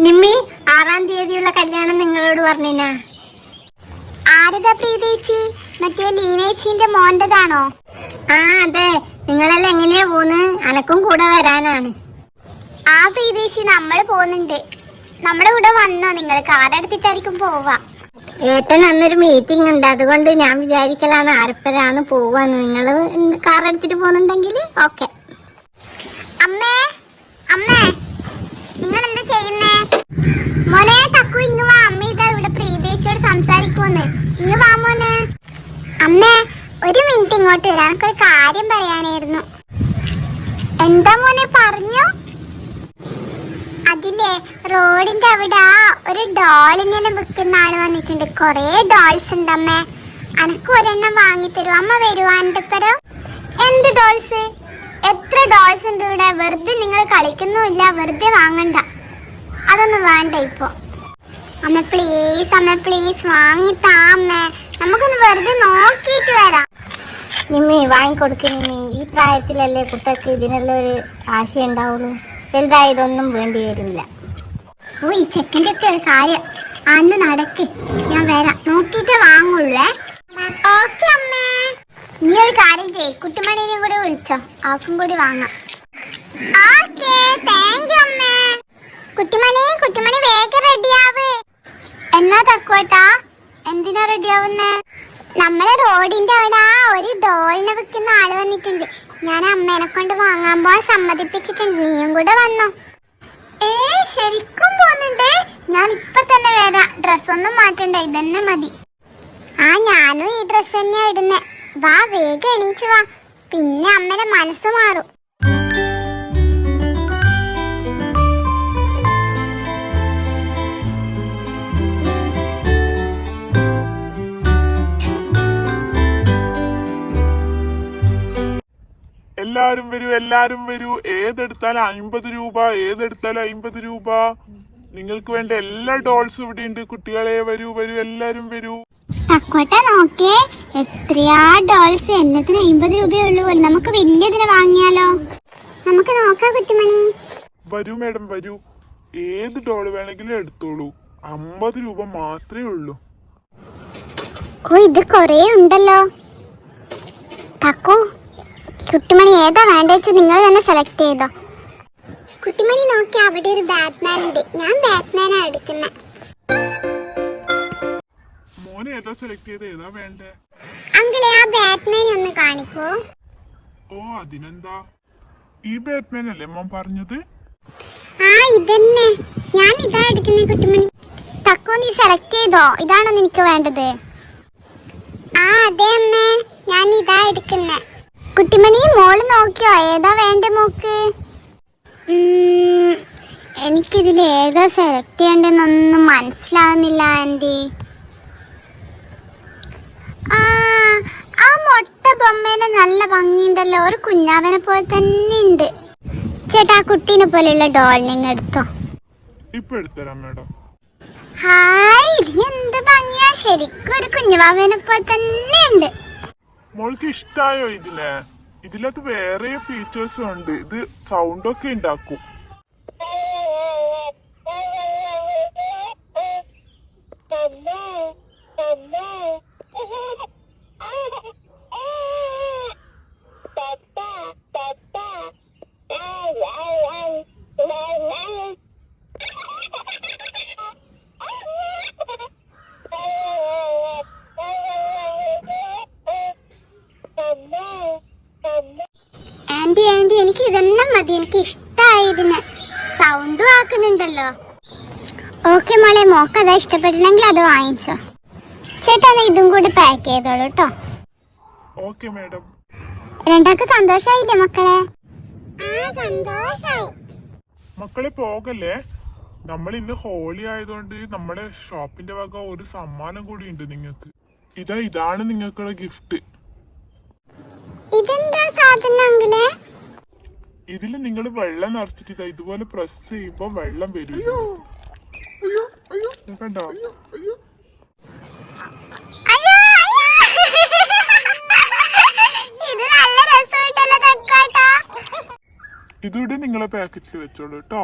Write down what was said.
നിമ്മി 6-ാം തീയതിയുള്ള കല്യാണം നിങ്ങളോട് പറഞ്ഞിനാ? ആരതാ പ്രീതേച്ചി? മറ്റേ ലീനേച്ചിന്റെ മോന്റെതാണോ? ആ അതെ. നിങ്ങളെല്ലാം എങ്ങനെയാ പോന്ന്? അനക്കും കൂടെ വരാനാണ്. ആ പ്രീതേച്ചി, നമ്മള് പോകുന്നുണ്ട്. നമ്മുടെ കൂടെ വന്നോ? നിങ്ങൾ കാറെടുത്തിട്ടായിരിക്കും പോവാ. ഏട്ടൻ അന്നൊരു മീറ്റിംഗ് ഉണ്ട്, അതുകൊണ്ട് ഞാൻ വിചാരിക്കലാണ് ആരപ്പരാണ് പോവാന്ന്. നിങ്ങള് കാർ എടുത്തിട്ട് പോകുന്നുണ്ടെങ്കിൽ ഓക്കെ. അമ്മേ അമ്മേ, നിങ്ങൾ എന്താ ചെയ്യുന്നേ? മോനെ തക്കു, ഇങ്ങ് വാ. അമ്മ ഇതാ ഇവിടെ പ്രീതേച്ചിയോട് സംസാരിക്കുമെന്ന്. ഇങ്ങ് വാ മോനെ. അമ്മേ, ഒരു മിനിറ്റ് ഇങ്ങോട്ട് വരാം. എനിക്കൊരു കാര്യം പറയാനായിരുന്നു. എന്താ മോനെ, പറഞ്ഞോ? അതില്ലേ, റോഡിന്റെ അവിടെ ഒരു ഡോളിങ്ങനെ വിൽക്കുന്ന ആള് വന്നിട്ടുണ്ട്. കൊറേ ഡോൾസ് ഉണ്ട് അമ്മേ. അനക്ക് ഒരെണ്ണം വാങ്ങിത്തരും? അമ്മ വരുവാ എന്റെ പരം? എന്ത് ഡോൾസ്? എത്ര ഡോൾസ് ഉണ്ട് ഇവിടെ? വെറുതെ നിങ്ങൾ കളിക്കുന്നുമില്ല, വെറുതെ വാങ്ങണ്ട. അതൊന്നും വേണ്ട ഇപ്പൊ. അമ്മ പ്ലീസ്, അമ്മ പ്ലീസ് വാങ്ങിത്താ അമ്മേ. നമുക്കൊന്ന് വെറുതെ നോക്കിയിട്ട് വരാം. നിമ്മി വാങ്ങിക്കൊടുക്ക് നിമ്മി. ഈ പ്രായത്തിലല്ലേ കുട്ടിക്ക് ഇതിനെല്ലാം ഒരു ആശയുണ്ടാവുള്ളൂ. വലുതായി ഇതൊന്നും വേണ്ടി വരില്ല. ഓ, ഈ ചെക്കൻ്റെ ഒക്കെ ഒരു കാര്യം. അന്ന് നടക്ക്, ഞാൻ വരാം. നോക്കിയിട്ട് വാങ്ങുള്ളേ. ഓക്കെ അമ്മേ. നീ ഒരു കാര്യം ചെയ്യ്, കുട്ടിമണിനെ കൂടെ വിളിച്ചോ, ആർക്കും കൂടി വാങ്ങാം. ഓക്കെ, താങ്ക് യു അമ്മേ. കുട്ടിമണി വേഗം റെഡിയാവ്. എന്നാ തക്കുവേട്ടാ, എന്തിനാ റെഡിയാവുന്നേ? നമ്മളെ റോഡിന്റെ അവിടെ ഒരു ഡോളിനെ വിൽക്കുന്ന ആള് വന്നിട്ടുണ്ട്. ഞാൻ അമ്മേനെ കൊണ്ട് വാങ്ങാൻ പോവാൻ സമ്മതിപ്പിച്ചിട്ടുണ്ട്. നീയും കൂടെ വന്നോ? ശരിക്കും പോകുന്നുണ്ട്? ഞാൻ ഇപ്പൊ തന്നെ വരാം. ഡ്രസ്സൊന്നും മാറ്റണ്ട, ഇതന്നെ മതി. ആ, ഞാനും ഈ ഡ്രസ് തന്നെയാ ഇടുന്നേ. വാ, വേഗം എണീച്ചു വാ, പിന്നെ അമ്മയുടെ മനസ്സ് മാറും. എല്ലാരും വരൂ. ഏതെടുത്താലും 50 രൂപ, ഏതെടുത്താലും 50 രൂപ. നിങ്ങൾക്ക് വേണ്ട എല്ലാ ഡോൾസും ഇവിടെ ഉണ്ട്. കുട്ടികളെ വരൂ, എല്ലാരും വരൂ. തക്കോട്ട നോക്കിയേ, എത്രയാ ഡോൾസ്. എല്ലാത്തിനും 50 രൂപയേ ഉള്ളൂ. നമുക്ക് വലിയതിനെ വാങ്ങിയാലോ? നമുക്ക് നോക്കാം കുട്ടിമണി. വരൂ മേഡം, വരൂ. ഏത് ഡോൾ വേണമെങ്കിലും എടുത്തോളൂ. 50 രൂപ മാത്രമേ ഉള്ളൂ. ഓ, ഇത് കൊറേ ഉണ്ടല്ലോ. തക്കു, കുട്ടിമണി ഏതാ വേണ്ടത്? നിങ്ങൾ തന്നെ സെലക്ട് ചെയ്തോ. കുട്ടിമണി നോക്കി, അവിടെ ഒരു ബാറ്റ്മാൻ ഉണ്ട്. ഞാൻ ബാറ്റ്മാനാ എടുക്കുന്നത്. മോനെ ഏതാ സെലക്ട് ചെയ്ത്? ഏതാ വേണ്ടേ? അങ്കിളെ, ആ ബാറ്റ്മാനെ ഒന്ന് കാണിക്കോ? ഓ, അതിനെന്താ? ഈ ബാറ്റ്മാൻ അല്ലേ മോൻ പറഞ്ഞത്? ആ, ഇതന്നെ. ഞാൻ ഇതാ എടുക്കുന്നേ കുട്ടിമണി. തക്കോ, നീ സെലക്ട് ചെയ്തോ? ഇതാണോ നിനക്ക് വേണ്ടത്? ആ അതെ അമ്മേ, ഞാൻ ഇതാ എടുക്കുന്നേ. കുട്ടിമണി, മോള് നോക്കിയോ? ഏതാ വേണ്ടേ മോക്ക്? എനിക്കിതിൽ ഏതാ സെലക്ട് ചെയ്യണ്ടെന്നൊന്നും മനസ്സിലാവുന്നില്ല ആൻറ്റി. ആ മൊട്ട ബൊമ്മേനെ നല്ല ഭംഗിയുണ്ടല്ലോ. ഒരു കുഞ്ഞാവനെ പോലെ തന്നെ ഉണ്ട്. ചേട്ടാ, ആ കുട്ടീനെ പോലെയുള്ള ഡോളിനെ എടുത്തോ. ഇപ്പൊ എടുത്തരാം മേഡം. ഹായ്, ഇത് എന്ത് ഭംഗിയാ. ശരിക്കും ഒരു കുഞ്ഞുവാവേനെ പോലെ തന്നെ ഉണ്ട്. മോൾക്ക് ഇഷ്ടായോ ഇതിലത് വേറെ ഫീച്ചേഴ്സും ഉണ്ട്. ഇത് സൗണ്ടൊക്കെ ഉണ്ടാക്കും. ആന്റി, എനിക്ക് ഇതന്നെ മതി. എനിക്ക് ഇഷ്ടായി. ഇതിന് സൗണ്ടും ആക്കുന്നുണ്ടല്ലോ. ഓക്കെ മോളെ, മോക്കതാ ഇഷ്ടപ്പെട്ടില്ലെങ്കിൽ അത് വാങ്ങിച്ചോ. ചേട്ടാ, ഇതും കൂടി പാക്ക് ചെയ്തോളൂ കേട്ടോ. Okay madam. രണ്ടാൾക്ക് സന്തോഷായില്ലേ മക്കളെ? സന്തോഷായി. മക്കളെ പോകല്ലേ, നമ്മൾ ഇന്ന് ഹോളി ആയതുകൊണ്ട് നമ്മുടെ ഷോപ്പിന്റെ വക ഒരു സമ്മാനം കൂടി ഉണ്ട് നിങ്ങൾക്ക്. ഇതാണ് നിങ്ങൾക്കുള്ള ഗിഫ്റ്റ്. ഇതെന്താ സാധനം അങ്കിളെ? ഇതില് നിങ്ങൾ വെള്ളം നിറച്ചിട്ട് ഇതുപോലെ പ്രസ് ചെയ്യുമ്പോ വെള്ളം വരും. കണ്ടോ? ഇതൂടെ നിങ്ങളെ പാക്കറ്റിൽ വെച്ചോളൂ കേട്ടോ.